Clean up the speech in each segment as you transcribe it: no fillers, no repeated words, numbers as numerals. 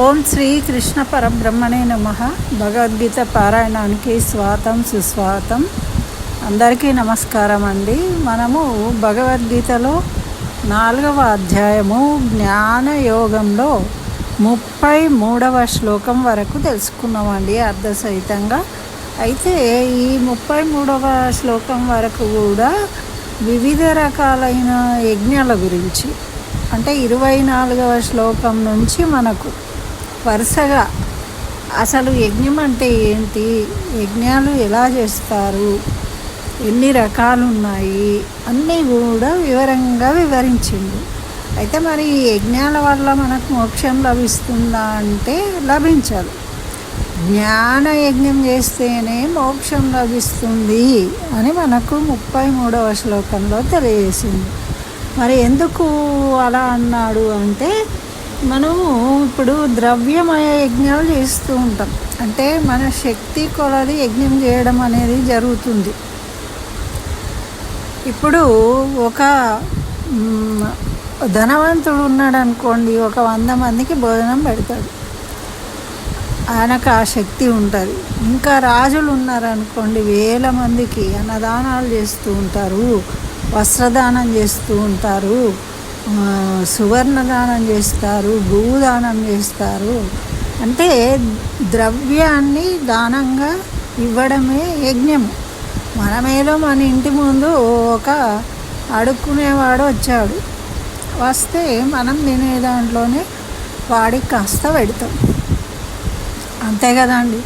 ఓం శ్రీ కృష్ణ పరబ్రహ్మణే నమః. భగవద్గీత పారాయణానికి స్వాగతం సుస్వాగతం. అందరికీ నమస్కారం అండి. మనము భగవద్గీతలో 4వ అధ్యాయము జ్ఞానయోగంలో 33వ శ్లోకం వరకు తెలుసుకున్నామండి అర్థసహితంగా. అయితే ఈ 33వ శ్లోకం వరకు కూడా వివిధ రకాలైన యజ్ఞాల గురించి, అంటే 24వ శ్లోకం నుంచి మనకు వరుసగా అసలు యజ్ఞం అంటే ఏంటి, యజ్ఞాలు ఎలా చేస్తారు, ఎన్ని రకాలు ఉన్నాయి అన్నీ కూడా వివరంగా వివరించింది. అయితే మరి ఈ యజ్ఞాల వల్ల మనకు మోక్షం లభిస్తుందా అంటే లభించదు. జ్ఞాన యజ్ఞం చేస్తేనే మోక్షం లభిస్తుంది అని మనకు 33వ శ్లోకంలో తెలియజేసింది. మరి ఎందుకు అలా అన్నాడు అంటే, మనము ఇప్పుడు ద్రవ్యమయ యజ్ఞాలు చేస్తూ ఉంటాం. అంటే మన శక్తి కొలది యజ్ఞం చేయడం అనేది జరుగుతుంది. ఇప్పుడు ఒక ధనవంతుడు ఉన్నాడు అనుకోండి, ఒక 100 మందికి భోజనం పెడతాడు, ఆయనకు ఆ శక్తి ఉంటుంది. ఇంకా రాజులు ఉన్నారనుకోండి, 1000 మందికి అన్నదానాలు చేస్తూ ఉంటారు, వస్త్రదానం చేస్తూ ఉంటారు, సువర్ణదానం చేస్తారు, భూదానం చేస్తారు. అంటే ద్రవ్యాన్ని దానంగా ఇవ్వడమే యజ్ఞము. మనమేదో మన ఇంటి ముందు ఒక అడుక్కునేవాడు వచ్చాడు, వస్తే మనం తినే దాంట్లోనే వాడికి కాస్త పెడతాం, అంతే కదండి.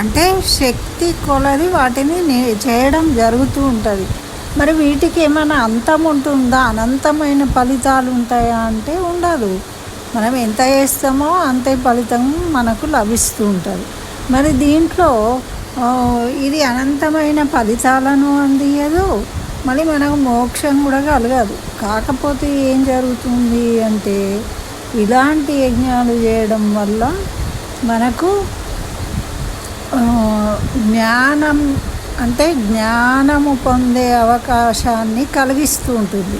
అంటే శక్తి కొలది వాటిని చేయడం జరుగుతూ ఉంటుంది. మరి వీటికి ఏమైనా అంతం ఉంటుందా, అనంతమైన ఫలితాలు ఉంటాయా అంటే ఉండదు. మనం ఎంత చేస్తామో అంతే ఫలితం మనకు లభిస్తూ ఉంటుంది. మరి దీంట్లో ఇది అనంతమైన ఫలితాలను అందియదు, మళ్ళీ మనకు మోక్షం కూడా కలగదు. కాకపోతే ఏం జరుగుతుంది అంటే, ఇలాంటి యజ్ఞాలు చేయడం వల్ల మనకు జ్ఞానం, అంటే జ్ఞానము పొందే అవకాశాన్ని కలిగిస్తూ ఉంటుంది.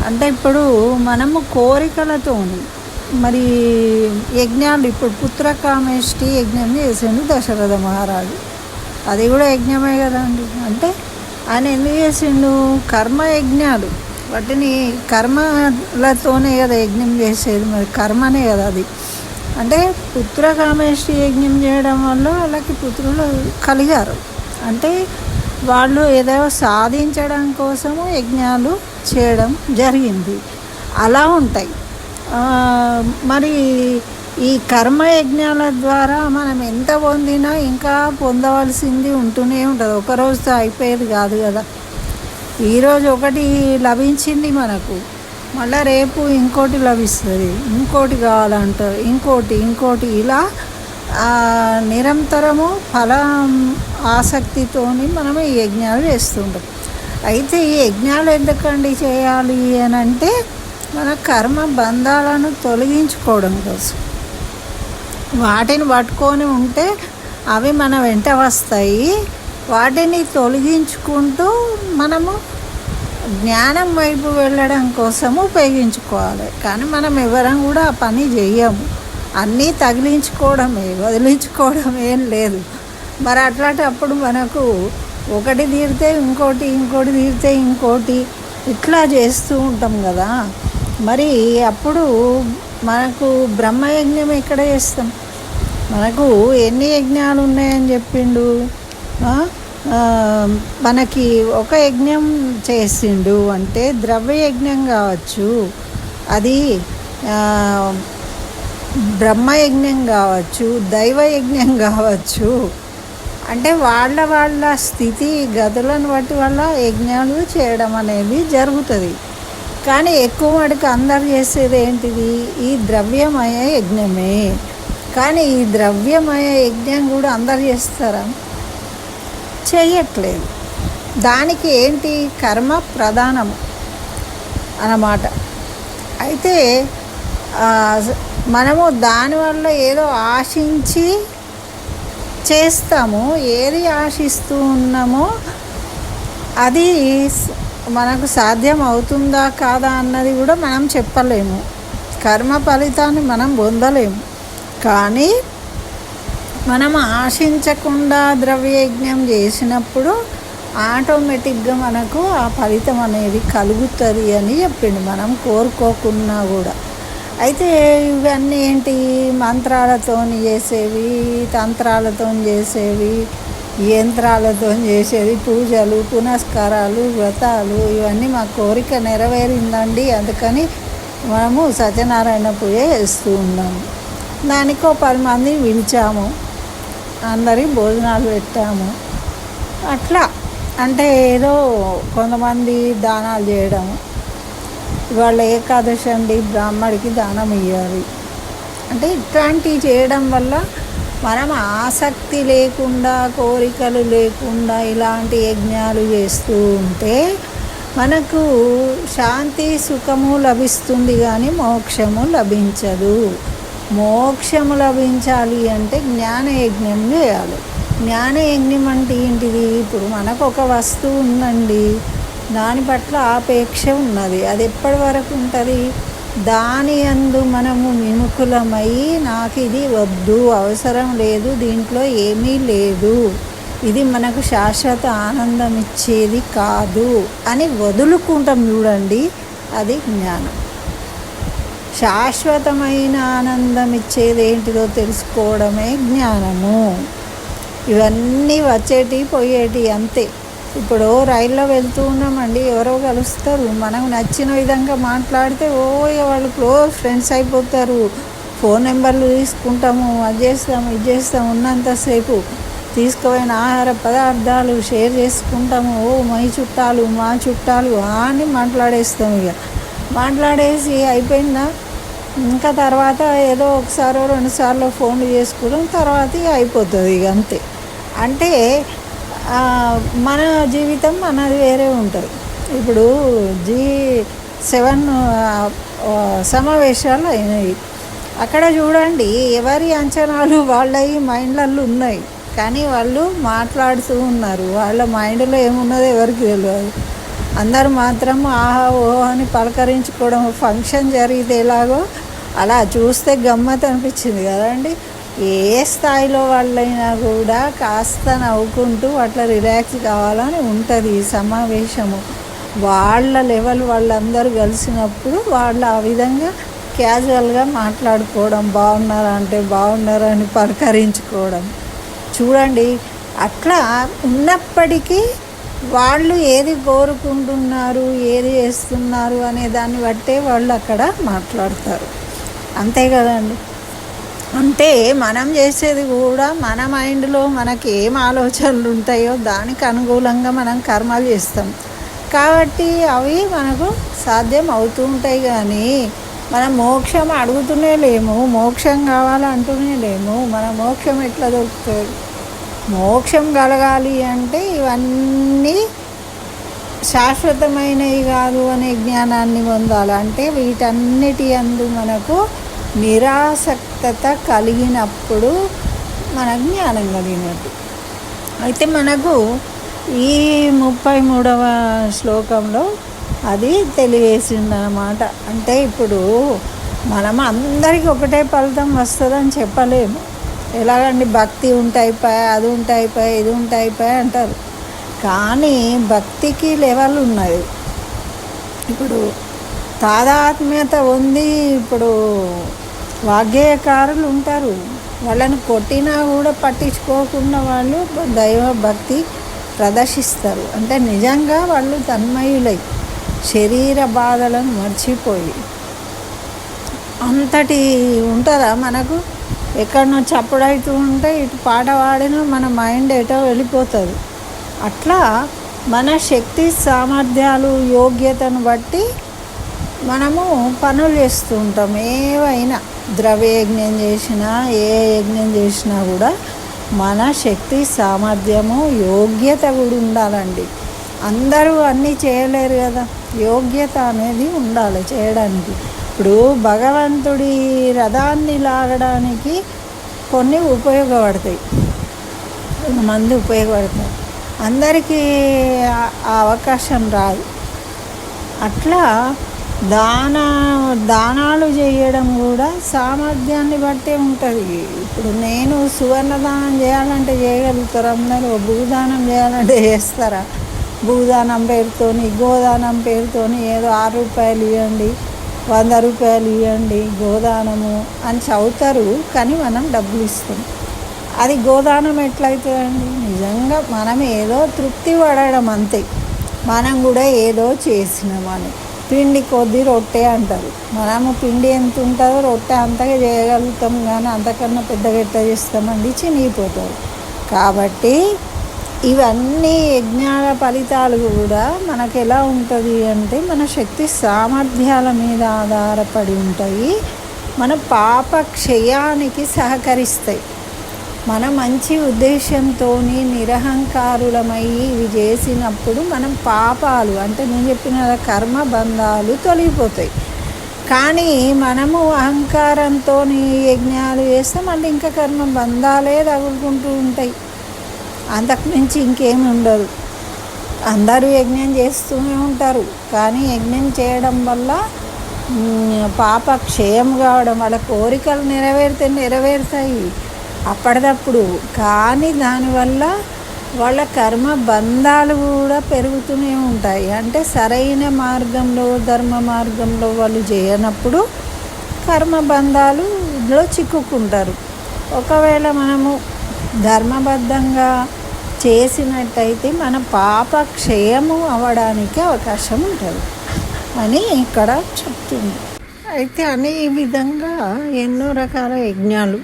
అంటే ఇప్పుడు మనము కోరికలతోని మరి యజ్ఞాలు, ఇప్పుడు పుత్రకామేష్టి యజ్ఞం చేసిండు దశరథ మహారాజు, అది కూడా యజ్ఞమే కదండి. అంటే ఆయన ఎందుకు చేసిండు, కర్మయజ్ఞాలు, వాటిని కర్మలతోనే కదా యజ్ఞం చేసేది, మరి కర్మనే కదా అది. అంటే పుత్రకామేష్టి యజ్ఞం చేయడం వల్ల వాళ్ళకి పుత్రులు కలిగారు. అంటే వాళ్ళు ఏదో సాధించడం కోసము యజ్ఞాలు చేయడం జరిగింది. అలా ఉంటాయి. మరి ఈ కర్మయజ్ఞాల ద్వారా మనం ఎంత పొందినా ఇంకా పొందవలసింది ఉంటూనే ఉంటుంది. ఒకరోజుతో అయిపోయేది కాదు కదా. ఈరోజు ఒకటి లభించింది మనకు, మళ్ళీ రేపు ఇంకోటి లభిస్తుంది, ఇంకోటి కావాలంటారు, ఇంకోటి ఇలా నిరంతరము ఫల ఆసక్తితోని మనము ఈ యజ్ఞాలు చేస్తుంటాం. అయితే ఈ యజ్ఞాలు ఎందుకండి చేయాలి అని అంటే, మన కర్మ బంధాలను తొలగించుకోవడం కోసం. వాటిని పట్టుకొని ఉంటే అవి మన వెంట వస్తాయి. వాటిని తొలగించుకుంటూ మనము జ్ఞానం వైపు వెళ్ళడం కోసము ఉపయోగించుకోవాలి. కానీ మనం ఎవరం కూడా ఆ పని చెయ్యము. అన్నీ తగిలించుకోవడమే, వదిలించుకోవడం ఏం లేదు. మరి అట్లాంటప్పుడు మనకు ఒకటి తీరితే ఇంకోటి తీరితే ఇంకోటి, ఇట్లా చేస్తూ ఉంటాం కదా. మరి అప్పుడు మనకు బ్రహ్మయజ్ఞం ఎక్కడ చేస్తాం? మనకు ఎన్ని యజ్ఞాలు ఉన్నాయని చెప్పిండు, మనకి ఒక యజ్ఞం చేసిండు అంటే ద్రవ్యయజ్ఞం కావచ్చు, అది బ్రహ్మయజ్ఞం కావచ్చు, దైవయజ్ఞం కావచ్చు. అంటే వాళ్ళ స్థితి గతులను బట్టి వల్ల యజ్ఞాలు చేయడం అనేది జరుగుతుంది. కానీ ఎక్కువ మటుకు అందరు చేసేది ఏంటిది, ఈ ద్రవ్యమయ యజ్ఞమే. కానీ ఈ ద్రవ్యమయ యజ్ఞం కూడా అందరు చేస్తారా? చేయట్లేదు. దానికి ఏంటి, కర్మ ప్రధానము అన్నమాట. అయితే మనము దానివల్ల ఏదో ఆశించి చేస్తాము. ఏది ఆశిస్తూ ఉన్నామో అది మనకు సాధ్యం అవుతుందా కాదా అన్నది కూడా మనం చెప్పలేము. కర్మ ఫలితాన్ని మనం పొందలేము. కానీ మనం ఆశించకుండా ద్రవ్యయజ్ఞం చేసినప్పుడు ఆటోమేటిక్గా మనకు ఆ ఫలితం అనేది కలుగుతుంది అని చెప్పిండు, మనం కోరుకోకున్నా కూడా. అయితే ఇవన్నీ ఏంటి, మంత్రాలతో చేసేవి, తంత్రాలతో చేసేవి, యంత్రాలతో చేసేది, పూజలు పునస్కారాలు వ్రతాలు, ఇవన్నీ మా కోరిక నెరవేరిందండి, అందుకని మనము సత్యనారాయణ పూజ చేస్తూ ఉన్నాము. దానికో 10 మందిని పిలిచాము, అందరికి భోజనాలు పెట్టాము. అట్లా అంటే ఏదో కొంతమంది దానాలు చేయడము, ఇవాళ ఏకాదశి అండి, బ్రాహ్మడికి దానం ఇవ్వాలి అంటే ఇట్లాంటివి చేయడం వల్ల మనం ఆసక్తి లేకుండా, కోరికలు లేకుండా ఇలాంటి యజ్ఞాలు చేస్తూ ఉంటే మనకు శాంతి సుఖము లభిస్తుంది, కానీ మోక్షము లభించదు. మోక్షము లభించాలి అంటే జ్ఞానయజ్ఞం చేయాలి. జ్ఞానయజ్ఞం అంటే ఏంటిది, ఇప్పుడు మనకు ఒక వస్తువు ఉందండి, దాని పట్ల ఆపేక్ష ఉన్నది, అది ఎప్పటి వరకు ఉంటుంది, దాని యందు మనము విముఖులమై నాకు ఇది వద్దు, అవసరం లేదు, దీంట్లో ఏమీ లేదు, ఇది మనకు శాశ్వత ఆనందం ఇచ్చేది కాదు అని వదులుకుంటాం చూడండి, అది జ్ఞానం. శాశ్వతమైన ఆనందం ఇచ్చేది ఏంటిదో తెలుసుకోవడమే జ్ఞానము. ఇవన్నీ వచ్చేటి పోయేటి అంతే. ఇప్పుడు రైల్లో వెళ్తూ ఉన్నామండి, ఎవరో కలుస్తారు, మనకు నచ్చిన విధంగా మాట్లాడితే వాళ్ళు క్లోజ్ ఫ్రెండ్స్ అయిపోతారు, ఫోన్ నెంబర్లు తీసుకుంటాము, అది చేస్తాము ఇది చేస్తాము, ఉన్నంతసేపు తీసుకుపోయిన ఆహార పదార్థాలు షేర్ చేసుకుంటాము, మై చుట్టాలు మా చుట్టాలు అని మాట్లాడేస్తాము. ఇక మాట్లాడేసి అయిపోయిందా, ఇంకా తర్వాత ఏదో ఒకసారో 2 సార్లు ఫోన్లు చేసుకోవడం, తర్వాత ఇక అయిపోతుంది, ఇక అంతే. అంటే మన జీవితం మనది వేరే ఉంటుంది. ఇప్పుడు G7 సమావేశాలు అయినాయి, అక్కడ చూడండి ఎవరి అంచనాలు వాళ్ళవి మైండ్లలో ఉన్నాయి, కానీ వాళ్ళు మాట్లాడుతూ ఉన్నారు, వాళ్ళ మైండ్లో ఏమున్నదో ఎవరికి తెలియదు. అందరూ మాత్రం ఆహా ఓహో అని పలకరించుకోవడం, ఫంక్షన్ జరిగితే ఎలాగో అలా చూస్తే గమ్మత్ అనిపించింది కదండి. ఏ స్థాయిలో వాళ్ళైనా కూడా కాస్త నవ్వుకుంటూ అట్లా రిలాక్స్ కావాలని ఉంటుంది ఈ సమావేశము. వాళ్ళ లెవెల్ వాళ్ళందరూ కలిసినప్పుడు వాళ్ళు ఆ విధంగా క్యాజువల్గా మాట్లాడుకోవడం, బాగున్నారా అంటే బాగున్నారా అని పలకరించుకోవడం చూడండి. అట్లా ఉన్నప్పటికీ వాళ్ళు ఏది కోరుకుంటున్నారు, ఏది చేస్తున్నారు అనే దాన్ని బట్టే వాళ్ళు అక్కడ మాట్లాడతారు, అంతే కదండి. అంటే మనం చేసేది కూడా మన మైండ్లో మనకి ఏం ఆలోచనలు ఉంటాయో దానికి అనుకూలంగా మనం కర్మలు చేస్తాం, కాబట్టి అవి మనకు సాధ్యం అవుతూ ఉంటాయి. కానీ మనం మోక్షం అడుగుతూనే లేము, మోక్షం కావాలంటూనే లేము. మన మోక్షం ఎట్లా దొరుకుతుంది? మోక్షం కలగాలి అంటే ఇవన్నీ శాశ్వతమైనవి కాదు అనే జ్ఞానాన్ని పొందాలి. అంటే వీటన్నిటి యందు మనకు నిరాసక్తత కలిగినప్పుడు మన జ్ఞానం కలిగినట్టు. అయితే మనకు ఈ 33వ శ్లోకంలో అది తెలియజేసిందన్నమాట. అంటే ఇప్పుడు మనం అందరికీ ఒకటే ఫలితం వస్తుందని చెప్పలేము. ఎలాగండి, భక్తి ఉంటే అయిపోయా, అది ఉంటే అయిపోయా, ఇది ఉంటే అయిపోయా అంటారు, కానీ భక్తికి లెవెల్ ఉన్నది. ఇప్పుడు తాదాత్మ్యత ఉంది. ఇప్పుడు వాగ్గేయకారులు ఉంటారు, వాళ్ళని కొట్టినా కూడా పట్టించుకోకుండా వాళ్ళు దైవ భక్తి ప్రదర్శిస్తారు. అంటే నిజంగా వాళ్ళు తన్మయులై శరీర బాధలను మర్చిపోయి అంతటి ఉంటుందా మనకు. ఎక్కడనో చప్పుడవుతూ ఉంటే ఇటు పాట పాడినా మన మైండ్ ఎటో వెళ్ళిపోతుంది. అట్లా మన శక్తి సామర్థ్యాలు యోగ్యతను బట్టి మనము పనులు చేస్తూ ఉంటాం. ఏవైనా ద్రవ్యయజ్ఞం చేసినా ఏ యజ్ఞం చేసినా కూడా మన శక్తి సామర్థ్యము యోగ్యత కూడా ఉండాలండి. అందరూ అన్నీ చేయలేరు కదా, యోగ్యత అనేది ఉండాలి చేయడానికి. ఇప్పుడు భగవంతుడి రథాన్ని లాగడానికి కొన్ని ఉపయోగపడతాయి, కొంతమంది ఉపయోగపడతాయి, అందరికీ ఆ అవకాశం రాదు. అట్లా దానాలు చేయడం కూడా సామర్థ్యాన్ని బట్టే ఉంటుంది. ఇప్పుడు నేను సువర్ణదానం చేయాలంటే చేయగలుగుతారు అందరూ, భూదానం చేయాలంటే చేస్తారా? భూదానం పేరుతోని, గోదానం పేరుతోని ఏదో 6 రూపాయలు ఇవ్వండి, 100 రూపాయలు ఇవ్వండి గోదానము అని చదువుతారు, కానీ మనం డబ్బులు ఇస్తాం. అది గోదానం ఎట్లయితుందండి? నిజంగా మనం ఏదో తృప్తి పడడం అంతే, మనం కూడా ఏదో చేసినామని. పిండి కొద్ది రొట్టె అంటారు, మనము పిండి ఎంత ఉంటుందో రొట్టె అంతగా చేయగలుగుతాం, కానీ అంతకన్నా పెద్దగా ఎట్లా చేస్తామండి, చినిగిపోతారు. కాబట్టి ఇవన్నీ యజ్ఞాల ఫలితాలు కూడా మనకు ఎలా ఉంటుంది అంటే మన శక్తి సామర్థ్యాల మీద ఆధారపడి ఉంటాయి. మన పాప క్షయానికి సహకరిస్తాయి. మన మంచి ఉద్దేశంతో నిరహంకారులమై ఇవి చేసినప్పుడు మనం పాపాలు అంటే నేను చెప్పిన కర్మ బంధాలు తొలగిపోతాయి. కానీ మనము అహంకారంతో యజ్ఞాలు చేస్తే మళ్ళీ ఇంకా కర్మ బంధాలే తగులుకుంటూ ఉంటాయి, అంతకుమించి ఇంకేమి ఉండదు. అందరూ యజ్ఞం చేస్తూనే ఉంటారు, కానీ యజ్ఞం చేయడం వల్ల పాప క్షయం కావడం, వాళ్ళ కోరికలు నెరవేరుతాయి అప్పటిదప్పుడు, కానీ దానివల్ల వాళ్ళ కర్మ బంధాలు కూడా పెరుగుతూనే ఉంటాయి. అంటే సరైన మార్గంలో ధర్మ మార్గంలో వాళ్ళు చేయనప్పుడు కర్మ బంధాలులో చిక్కుకుంటారు. ఒకవేళ మనము ధర్మబద్ధంగా చేసినట్టయితే మన పాప క్షయము అవ్వడానికి అవకాశం ఉంటుంది అని ఇక్కడ చెప్తుంది. అయితే అనే ఈ విధంగా ఎన్నో రకాల యజ్ఞాలు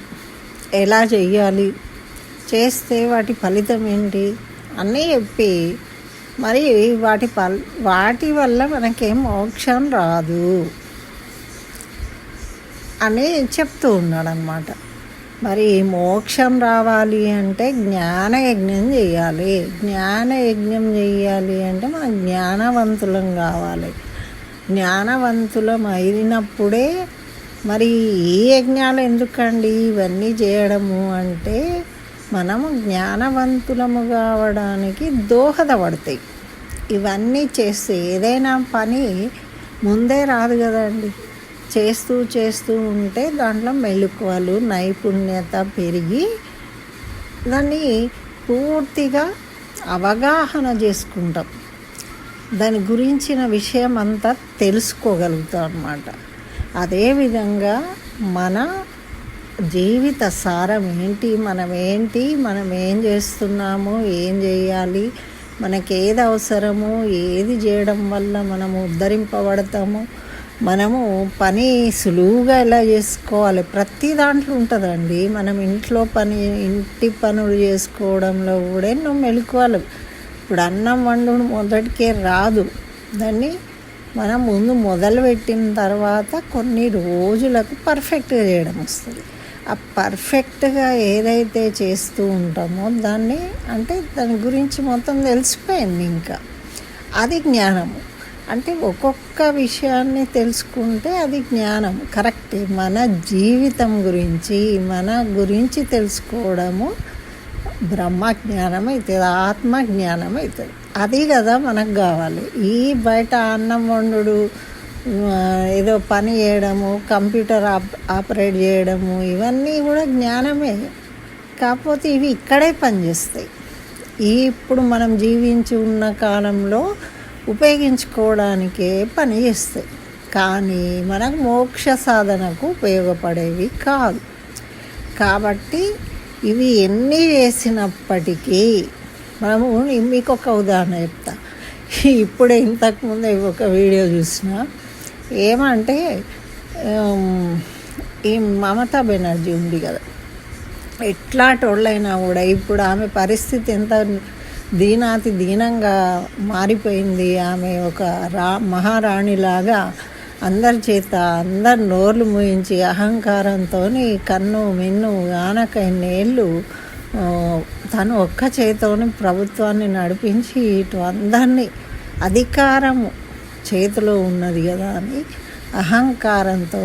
ఎలా చెయ్యాలి, చేస్తే వాటి ఫలితం ఏంటి అన్నీ చెప్పి మరి వాటి వల్ల మనకేం మోక్షం రాదు అని చెప్తూ ఉన్నాడు అన్నమాట. మరి మోక్షం రావాలి అంటే జ్ఞానయజ్ఞం చేయాలి. జ్ఞానయజ్ఞం చేయాలి అంటే మనం జ్ఞానవంతులం కావాలి. జ్ఞానవంతులం అయినప్పుడే మరి ఈ యజ్ఞాలు ఎందుకండి ఇవన్నీ చేయడము అంటే మనము జ్ఞానవంతులము కావడానికి దోహదపడతాయి. ఇవన్నీ చేస్తే ఏదైనా పని ముందే రాదు కదండి, చేస్తూ ఉంటే దాంట్లో మెళకువలు నైపుణ్యత పెరిగి దాన్ని పూర్తిగా అవగాహన చేసుకుంటాం, దాని గురించిన విషయం అంతా తెలుసుకోగలుగుతాం అన్నమాట. అదేవిధంగా మన జీవిత సారం ఏంటి, మనం ఏం చేస్తున్నాము, ఏం చేయాలి, మనకి ఏది అవసరము, ఏది చేయడం వల్ల మనము ఉద్ధరింపబడతాము, మనము పని సులువుగా ఎలా చేసుకోవాలి ప్రతి దాంట్లో ఉంటుందండి. మనం ఇంటి పనులు చేసుకోవడంలో కూడా ఎన్నో మెళకువలు. ఇప్పుడు అన్నం వండుడు మొదటికే రాదు, దాన్ని మనం ముందు మొదలుపెట్టిన తర్వాత కొన్ని రోజులకు పర్ఫెక్ట్గా చేయడం వస్తుంది. ఆ పర్ఫెక్ట్గా ఏదైతే చేస్తూ ఉంటామో దాన్ని అంటే దాని గురించి మొత్తం తెలిసిపోయింది. ఇంకా అది జ్ఞానము. అంటే ఒక్కొక్క విషయాన్ని తెలుసుకుంటే అది జ్ఞానం కరెక్ట్. మన జీవితం గురించి తెలుసుకోవడము బ్రహ్మజ్ఞానం అవుతుంది, ఆత్మజ్ఞానం అవుతుంది. అది కదా మనకు కావాలి. ఈ బయట అన్నం వండుడు, ఏదో పని చేయడము, కంప్యూటర్ ఆపరేట్ చేయడము, ఇవన్నీ కూడా జ్ఞానమే. కాకపోతే ఇవి ఇక్కడే పనిచేస్తాయి. ఇప్పుడు మనం జీవించి ఉన్న కాలంలో ఉపయోగించుకోవడానికే పని చేస్తాయి, కానీ మనకు మోక్ష సాధనకు ఉపయోగపడేవి కాదు. కాబట్టి ఇవి ఎన్ని చేసినప్పటికీ మనము మీకు ఒక ఉదాహరణ చెప్తా. ఇప్పుడే ఇంతకుముందు ఒక వీడియో చూసిన, ఏమంటే ఈ మమతా బెనర్జీ ఉంది కదా, ఎట్లాంటోళ్ళైనా కూడా ఇప్పుడు ఆమె పరిస్థితి ఎంత దీనాతి దీనంగా మారిపోయింది. ఆమె ఒక మహారాణిలాగా అందరి నోర్లు మూయించి అహంకారంతో కన్ను మిన్ను ఆనక ఎన్నేళ్ళు తను ఒక్క చేతితోని ప్రభుత్వాన్ని నడిపించి ఇటు అందరినీ అధికారము చేతిలో ఉన్నది కదా అని అహంకారంతో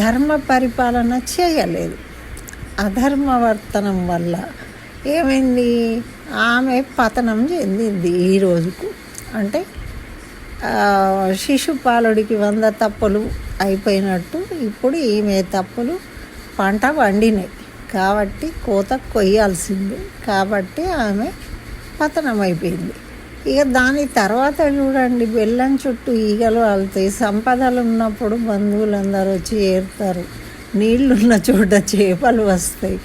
ధర్మ పరిపాలన చేయలేదు. అధర్మవర్తనం వల్ల ఏమైంది, ఆమె పతనం చెందింది ఈ రోజుకు. అంటే శిశుపాలుడికి 100 తప్పులు అయిపోయినట్టు ఇప్పుడు ఈమె తప్పులు పంట వండినాయి కాబట్టి కోత కొయ్యాల్సింది కాబట్టి ఆమె పతనమైపోయింది. ఇక దాని తర్వాత చూడండి, బెల్లం చుట్టూ ఈగలు వాళ్తాయి. సంపదలు ఉన్నప్పుడు బంధువులందరూ వచ్చి ఏరుతారు, నీళ్లున్న చోట చేపలు వస్తాయి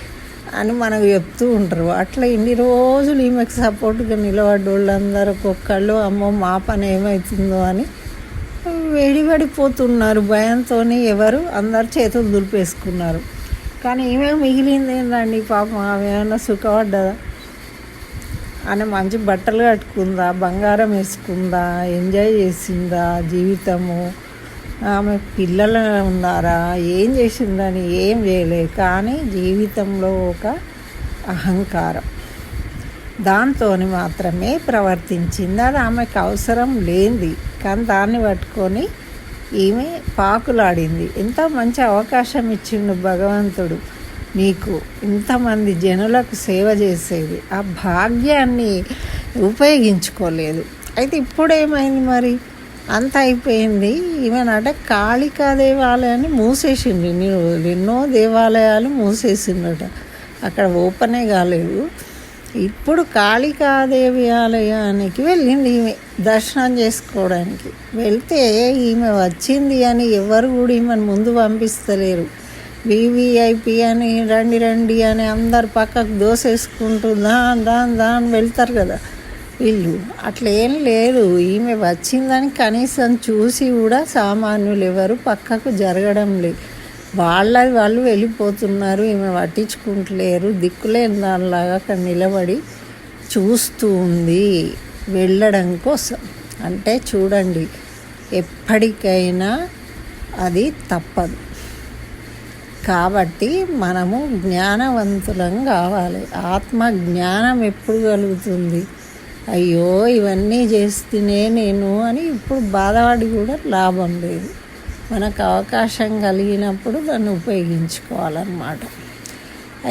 అని మనకు చెప్తూ ఉంటారు. అట్లా ఇన్ని రోజులు ఈమెకు సపోర్ట్గా నిలబడ్డ వాళ్ళందరూ ఒక్కొక్కళ్ళు అమ్మో మా పని ఏమవుతుందో అని వెడిపడిపోతున్నారు భయంతో. ఎవరు అందరు చేతులు దులిపేసుకున్నారు. కానీ ఈమె మిగిలింది ఏంటండి పాపం, ఆమె ఏమైనా సుఖపడ్డదా? ఆమె మంచి బట్టలు కట్టుకుందా, బంగారం వేసుకుందా, ఎంజాయ్ చేసిందా జీవితము? ఆమె పిల్లలు ఉన్నారా? ఏం చేసిందని? ఏం చేయలేదు. కానీ జీవితంలో ఒక అహంకారం, దాంతో మాత్రమే ప్రవర్తించింది. అది ఆమెకు అవసరం లేనిది, కానీ దాన్ని పట్టుకొని ఈమె పాకులాడింది. ఎంత మంచి అవకాశం ఇచ్చిండు భగవంతుడు నీకు, ఇంతమంది జనులకు సేవ చేసేది. ఆ భాగ్యాన్ని ఉపయోగించుకోలేదు. అయితే ఇప్పుడు ఏమైంది మరి? అంత అయిపోయింది. ఈమెనంటే కాళికా దేవాలయాన్ని మూసేసిండు. ఎన్నో దేవాలయాలు మూసేసిండట, అక్కడ ఓపెనే కాలేదు. ఇప్పుడు కాళికాదేవి ఆలయానికి వెళ్ళింది ఈమె దర్శనం చేసుకోవడానికి. వెళ్తే ఈమె వచ్చింది అని ఎవరు కూడా ఈమెను ముందు పంపిస్తలేరు. వివిఐపి అని రండి రండి అని అందరు పక్కకు దోసేసుకుంటూ దాని వెళ్తారు కదా వీళ్ళు. అట్లా ఏం లేదు. ఈమె వచ్చిందని కనీసం చూసి కూడా సామాన్యులు ఎవరు పక్కకు జరగడం లేదు. వాళ్ళు వెళ్ళిపోతున్నారు, ఈమె పట్టించుకుంటలేరు. దిక్కులేని దానిలాగా అక్కడ నిలబడి చూస్తూ ఉంది వెళ్ళడం కోసం. అంటే చూడండి, ఎప్పటికైనా అది తప్పదు. కాబట్టి మనము జ్ఞానవంతులం కావాలి. ఆత్మ జ్ఞానం ఎప్పుడు కలుగుతుంది? అయ్యో ఇవన్నీ చేస్తేనే నేను అని ఇప్పుడు బాధపడి కూడా లాభం లేదు. మనకు అవకాశం కలిగినప్పుడు దాన్ని ఉపయోగించుకోవాలన్నమాట.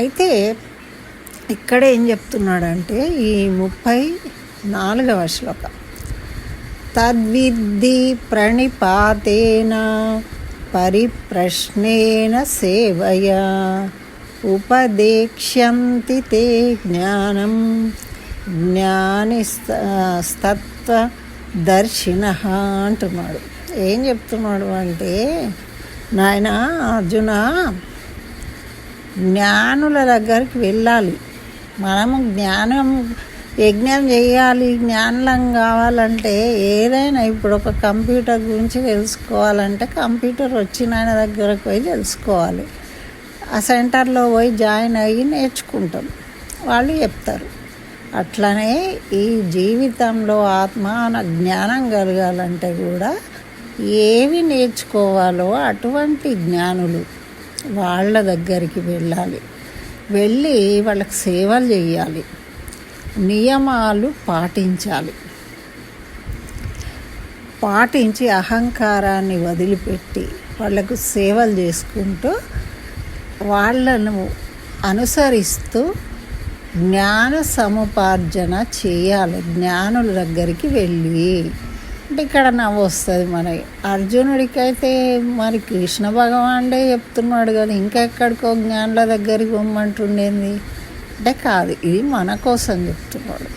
అయితే ఇక్కడ ఏం చెప్తున్నాడంటే ఈ 34వ శ్లోకం, తద్విద్ధి ప్రణిపాతేన పరిప్రశ్నేన సేవయా ఉపదేక్ష్యంతి తే జ్ఞానం జ్ఞానిస్తత్వదర్శినః అంటున్నాడు. ఏం చెప్తున్నాడు అంటే, నాయన అర్జున, జ్ఞానుల దగ్గరికి వెళ్ళాలి. మనము యజ్ఞం చేయాలి. జ్ఞానం కావాలంటే ఏదైనా ఇప్పుడు ఒక కంప్యూటర్ గురించి తెలుసుకోవాలంటే కంప్యూటర్ వచ్చిన ఆయన దగ్గరకు పోయి తెలుసుకోవాలి. ఆ సెంటర్లో పోయి జాయిన్ అయ్యి నేర్చుకుంటాం, వాళ్ళు చెప్తారు. అట్లనే ఈ జీవితంలో ఆత్మ జ్ఞానం కలగాలంటే కూడా ఏవి నేర్చుకోవాలో అటువంటి జ్ఞానులు వాళ్ళ దగ్గరికి వెళ్ళాలి. వెళ్ళి వాళ్ళకి సేవలు చేయాలి, నియమాలు పాటించి అహంకారాన్ని వదిలిపెట్టి వాళ్లకు సేవలు చేసుకుంటూ వాళ్ళను అనుసరిస్తూ జ్ఞాన సముపార్జన చేయాలి. జ్ఞానుల దగ్గరికి వెళ్ళి అంటే ఇక్కడ నవ్వు వస్తుంది మనకి. అర్జునుడికైతే మరి కృష్ణ భగవానుడే చెప్తున్నాడు కదా, ఇంకెక్కడికో జ్ఞానుల దగ్గరికి పొమ్మంటుండేంది అంటే కాదు, ఇది మన కోసం చెప్తున్నాడు.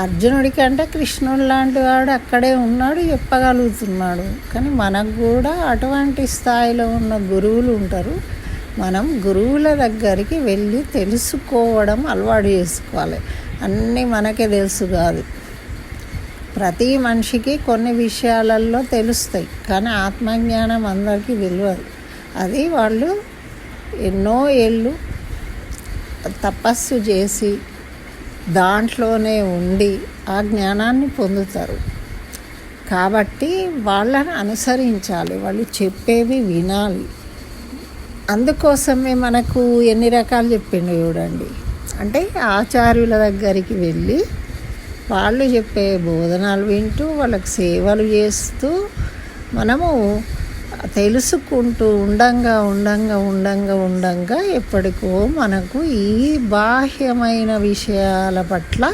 అర్జునుడికి అంటే కృష్ణుడు లాంటి వాడు అక్కడే ఉన్నాడు, చెప్పగలుగుతున్నాడు. కానీ మనకు కూడా అటువంటి స్థాయిలో ఉన్న గురువులు ఉంటారు. మనం గురువుల దగ్గరికి వెళ్ళి తెలుసుకోవడం అలవాటు చేసుకోవాలి. అన్నీ మనకే తెలుసు కాదు, ప్రతి మనిషికి కొన్ని విషయాలలో తెలుస్తాయి. కానీ ఆత్మజ్ఞానం అందరికీ తెలియదు. అది వాళ్ళు ఎన్నో ఏళ్ళు తపస్సు చేసి దాంట్లోనే ఉండి ఆ జ్ఞానాన్ని పొందుతారు. కాబట్టి వాళ్ళని అనుసరించాలి, వాళ్ళు చెప్పేవి వినాలి. అందుకోసమే మనకు ఎన్ని రకాలు చెప్పిండు చూడండి. అంటే ఆచార్యుల దగ్గరికి వెళ్ళి వాళ్ళు చెప్పే బోధనలు వింటూ వాళ్ళకి సేవలు చేస్తూ మనము తెలుసుకుంటూ ఉండంగా ఎప్పటికో మనకు ఈ బాహ్యమైన విషయాల పట్ల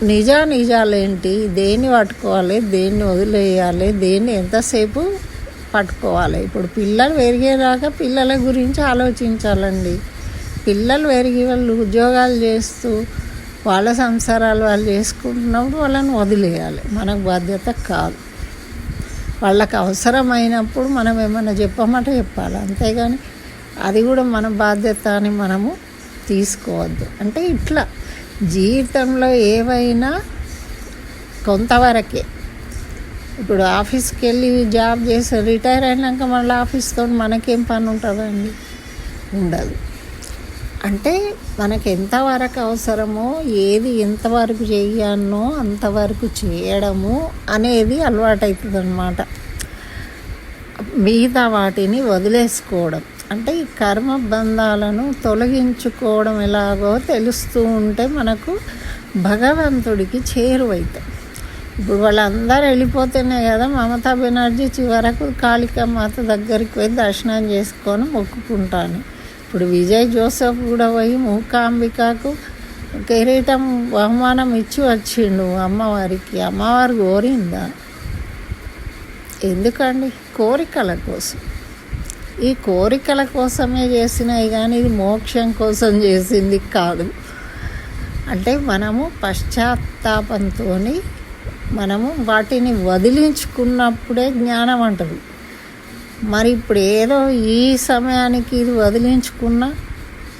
నిజాలేంటి, దేన్ని పట్టుకోవాలి, దేన్ని వదిలేయాలి, దేన్ని ఎంతసేపు పట్టుకోవాలి. ఇప్పుడు పిల్లలు పెరిగేదాకా పిల్లల గురించి ఆలోచించాలండి. పిల్లలు పెరిగి వాళ్ళు ఉద్యోగాలు చేస్తూ వాళ్ళ సంసారాలు వాళ్ళు చేసుకుంటున్నప్పుడు వాళ్ళని వదిలేయాలి. మనకు బాధ్యత కాదు. వాళ్ళకి అవసరమైనప్పుడు మనం ఏమైనా చెప్పాలి. అంతేగాని అది కూడా మన బాధ్యత అని మనము తీసుకోవద్దు. అంటే ఇట్లా జీవితంలో ఏవైనా కొంతవరకే. ఇప్పుడు ఆఫీస్కి వెళ్ళి జాబ్ చేసి రిటైర్ అయినాక మళ్ళీ ఆఫీస్తో మనకేం పని ఉంటుందండి? ఉండదు. అంటే మనకు ఎంతవరకు అవసరమో, ఏది ఎంతవరకు చేయాలనో అంతవరకు చేయడము అనేది అలవాటవుతుంది అన్నమాట. మిగతా వాటిని వదిలేసుకోవడం అంటే ఈ కర్మ బంధాలను తొలగించుకోవడం ఎలాగో తెలుస్తూ ఉంటే మనకు భగవంతుడికి చేరువైతాం. ఇప్పుడు వాళ్ళందరూ వెళ్ళిపోతేనే కదా మమతా బెనర్జీ చివరకు కాళికామాత దగ్గరికి పోయి దర్శనం చేసుకొని మొక్కుకుంటాను. ఇప్పుడు విజయ్ జోసెఫ్ కూడా పోయి మూకాంబికకు కిరీటం బహుమానం ఇచ్చి వచ్చిండు అమ్మవారికి. అమ్మవారు కోరిందా? ఎందుకండి? కోరికల కోసం. ఈ కోరికల కోసమే చేసినవి కానీ ఇది మోక్షం కోసం చేసింది కాదు. అంటే మనము పశ్చాత్తాపంతో మనము వాటిని వదిలించుకున్నప్పుడే జ్ఞానం అంటది. మరి ఇప్పుడు ఏదో ఈ సమయానికి ఇది వదిలించుకున్నా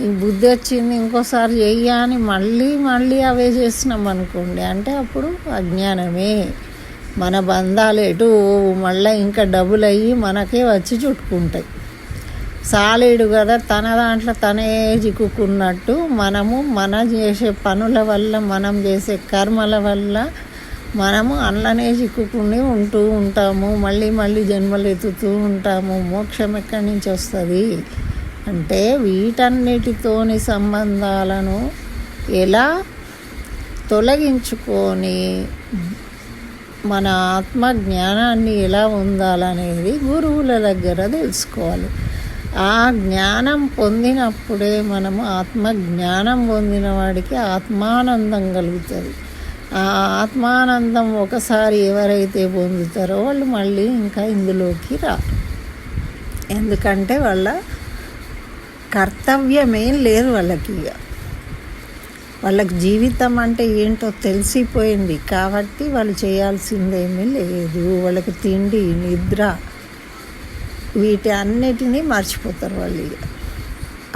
ఈ బుద్ధి వచ్చింది ఇంకోసారి చెయ్యని మళ్ళీ అవే చేసినాం అనుకోండి, అంటే అప్పుడు అజ్ఞానమే. మన బంధాలు ఎటు మళ్ళీ ఇంకా డబుల్ అయ్యి మనకే వచ్చి చుట్టుకుంటాయి. సాలేడు కదా తన దాంట్లో తనే చిక్కుకున్నట్టు మనము మన చేసే పనుల వల్ల, మనం చేసే కర్మల వల్ల మనము అందులోనే చిక్కుకుని ఉంటాము. మళ్ళీ జన్మలు ఎత్తుతూ ఉంటాము. మోక్షం ఎక్కడి నుంచి వస్తుంది? అంటే వీటన్నిటితోని సంబంధాలను ఎలా తొలగించుకొని మన ఆత్మ జ్ఞానాన్ని ఎలా పొందాలనేది గురువుల దగ్గర తెలుసుకోవాలి. ఆ జ్ఞానం పొందినప్పుడే మనము ఆత్మ జ్ఞానం పొందిన వాడికి ఆత్మానందం కలుగుతుంది. ఆ ఆత్మానందం ఒకసారి ఎవరైతే పొందుతారో వాళ్ళు మళ్ళీ ఇంకా ఇందులోకి రారు. ఎందుకంటే వాళ్ళ కర్తవ్యమేం లేదు వాళ్ళకి. వాళ్ళకి జీవితం అంటే ఏంటో తెలిసిపోయింది కాబట్టి వాళ్ళు చేయాల్సిందేమీ లేదు. వాళ్ళకి తిండి, నిద్ర వీటి అన్నిటినీ మర్చిపోతారు వాళ్ళు.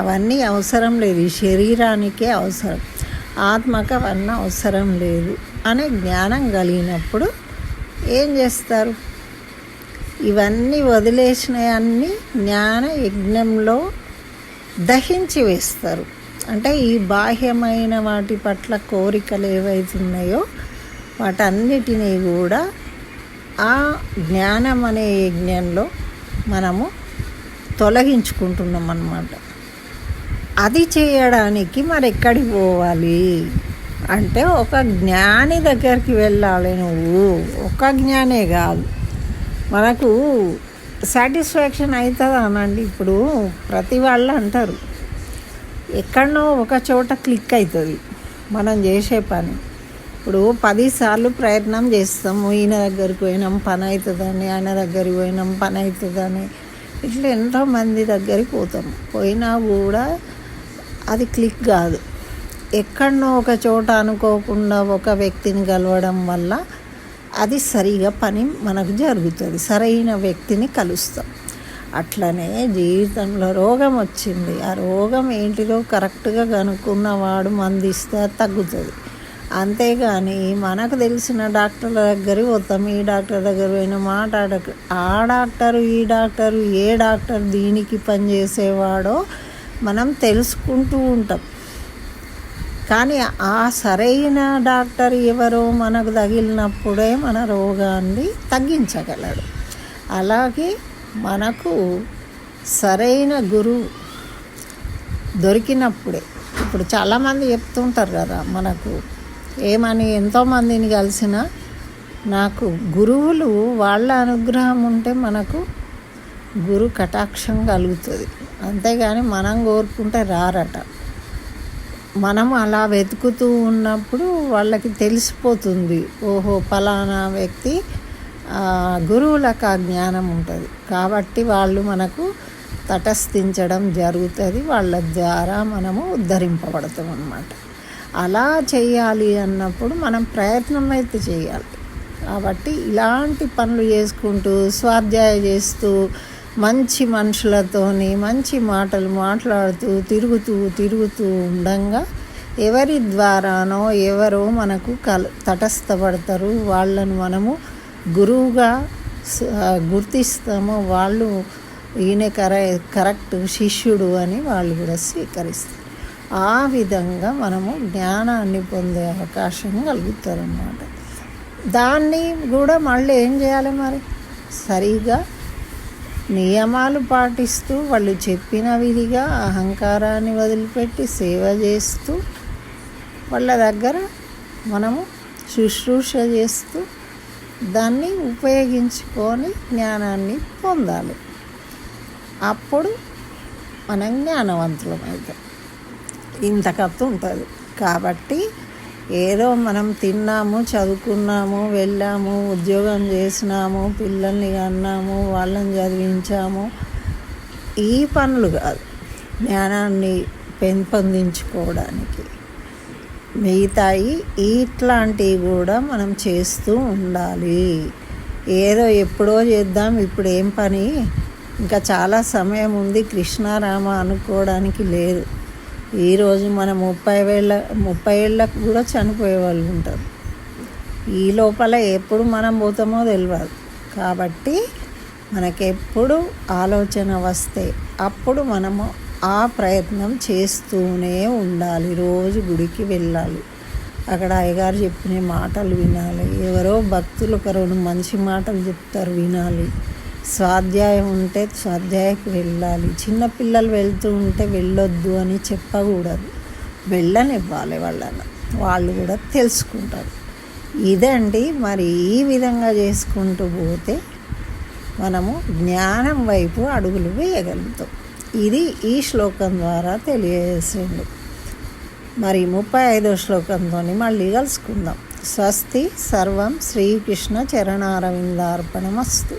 అవన్నీ అవసరం లేదు. ఈ శరీరానికే అవసరం, ఆత్మకు అవన్నీ అవసరం లేదు అనే జ్ఞానం కలిగినప్పుడు ఏం చేస్తారు? ఇవన్నీ వదిలేసినవన్నీ జ్ఞాన యజ్ఞంలో దహించి వేస్తారు. అంటే ఈ బాహ్యమైన వాటి పట్ల కోరికలు ఏవైతున్నాయో వాటన్నిటినీ కూడా ఆ జ్ఞానం అనే యజ్ఞంలో మనము తొలగించుకుంటున్నాం అన్నమాట. అది చేయడానికి మరి ఎక్కడికి పోవాలి అంటే ఒక జ్ఞాని దగ్గరికి వెళ్ళాలి. నువ్వు ఒక జ్ఞానే కాదు, మనకు సాటిస్ఫాక్షన్ అవుతుంది అనండి. ఇప్పుడు ప్రతి వాళ్ళు అంటారు ఎక్కడనో ఒక చోట క్లిక్ అవుతుంది మనం చేసే పని. ఇప్పుడు 10 సార్లు ప్రయత్నం చేస్తాము, ఈయన దగ్గరికి పోయినాం పని అవుతుందని, ఆయన దగ్గరికి పోయినాం పని అవుతుందని, ఇట్లా ఎంతోమంది దగ్గరికి పోతాం. పోయినా కూడా అది క్లిక్ కాదు. ఎక్కడనో ఒక చోట అనుకోకుండా ఒక వ్యక్తిని కలవడం వల్ల అది సరిగా పని మనకు జరుగుతుంది, సరైన వ్యక్తిని కలుస్తాం. అట్లనే జీవితంలో రోగం వచ్చింది, ఆ రోగం ఏంటిదో కరెక్ట్గా కనుక్కున్నవాడు మందిస్తే తగ్గుతుంది. అంతేగాని మనకు తెలిసిన డాక్టర్ల దగ్గరికి పోతాం, ఈ డాక్టర్ దగ్గర పోయినా ఆ డాక్టరు ఈ డాక్టరు ఏ డాక్టర్ దీనికి పనిచేసేవాడో మనం తెలుసుకుంటూ ఉంటాం. కానీ ఆ సరైన డాక్టర్ ఎవరో మనకు తగిలినప్పుడే మన రోగాన్ని తగ్గించగలడు. అలాగే మనకు సరైన గురువు దొరికినప్పుడే. ఇప్పుడు చాలామంది చెప్తుంటారు కదా మనకు ఏమని, ఎంతోమందిని కలిసిన నాకు గురువులు వాళ్ళ అనుగ్రహం ఉంటే మనకు గురు కటాక్షం కలుగుతుంది. అంతేగాని మనం కోరుకుంటే రారట. మనం అలా వెతుకుతూ ఉన్నప్పుడు వాళ్ళకి తెలిసిపోతుంది, ఓహో పలానా వ్యక్తి గురువులకు ఆ జ్ఞానం ఉంటుంది కాబట్టి వాళ్ళు మనకు తటస్థించడం జరుగుతుంది, వాళ్ళ ద్వారా మనము ఉద్ధరింపబడతాం అన్నమాట. అలా చేయాలి అన్నప్పుడు మనం ప్రయత్నం అయితే చేయాలి. కాబట్టి ఇలాంటి పనులు చేసుకుంటూ స్వాధ్యాయ చేస్తూ మంచి మనుషులతోని మంచి మాటలు మాట్లాడుతూ తిరుగుతూ ఉండంగా ఎవరి ద్వారానో ఎవరో మనకు తటస్థపడతారు, వాళ్ళను మనము గురువుగా గుర్తిస్తాము, వాళ్ళు ఈయన కరెక్ట్ శిష్యుడు అని వాళ్ళు కూడా స్వీకరిస్తారు. ఆ విధంగా మనము జ్ఞానాన్ని పొందే అవకాశం కలుగుతారన్నమాట. దాన్ని కూడా మళ్ళీ ఏం చేయాలి మరి, సరిగా నియమాలు పాటిస్తూ వాళ్ళు చెప్పిన విధిగా అహంకారాన్ని వదిలిపెట్టి సేవ చేస్తూ వాళ్ళ దగ్గర మనము శుశ్రూష చేస్తూ దాన్ని ఉపయోగించుకొని జ్ఞానాన్ని పొందాలి. అప్పుడు మనం జ్ఞానవంతులమవుతాం. ఇంత కథ ఉంటుంది. కాబట్టి ఏదో మనం తిన్నాము, చదువుకున్నాము, వెళ్ళాము, ఉద్యోగం చేసినాము, పిల్లల్ని కన్నాము, వాళ్ళని చదివించాము, ఈ పనులు కాదు జ్ఞానాన్ని పెంపొందించుకోవడానికి. మిగతాయి ఇట్లాంటివి కూడా మనం చేస్తూ ఉండాలి. ఏదో ఎప్పుడో చేద్దాం, ఇప్పుడు ఏం పని, ఇంకా చాలా సమయం ఉంది కృష్ణారామ అనుకోవడానికి లేదు. ఈరోజు మనం 30 ఏళ్ళకు కూడా చనిపోయే వాళ్ళు ఉంటారు. ఈ లోపల ఎప్పుడు మనం పోతామో తెలియదు. కాబట్టి మనకెప్పుడు ఆలోచన వస్తే అప్పుడు మనము ఆ ప్రయత్నం చేస్తూనే ఉండాలి. రోజు గుడికి వెళ్ళాలి, అక్కడ అయ్యగారు చెప్పిన మాటలు వినాలి, ఎవరో భక్తులు ఒక 2 మంచి మాటలు చెప్తారు వినాలి, స్వాధ్యాయం ఉంటే స్వాధ్యాయకి వెళ్ళాలి. చిన్నపిల్లలు వెళ్తూ ఉంటే వెళ్ళొద్దు అని చెప్పకూడదు, వెళ్ళనివ్వాలి వాళ్ళని, వాళ్ళు కూడా తెలుసుకుంటారు. ఇదండి మరి. ఈ విధంగా చేసుకుంటూ పోతే మనము జ్ఞానం వైపు అడుగులు వేయగలుగుతాం. ఇది ఈ శ్లోకం ద్వారా తెలియజేసిండు. మరి 35వ శ్లోకంతో మళ్ళీ కలుసుకుందాం. స్వస్తి. సర్వం శ్రీకృష్ణ చరణారవిందార్పణమస్తు.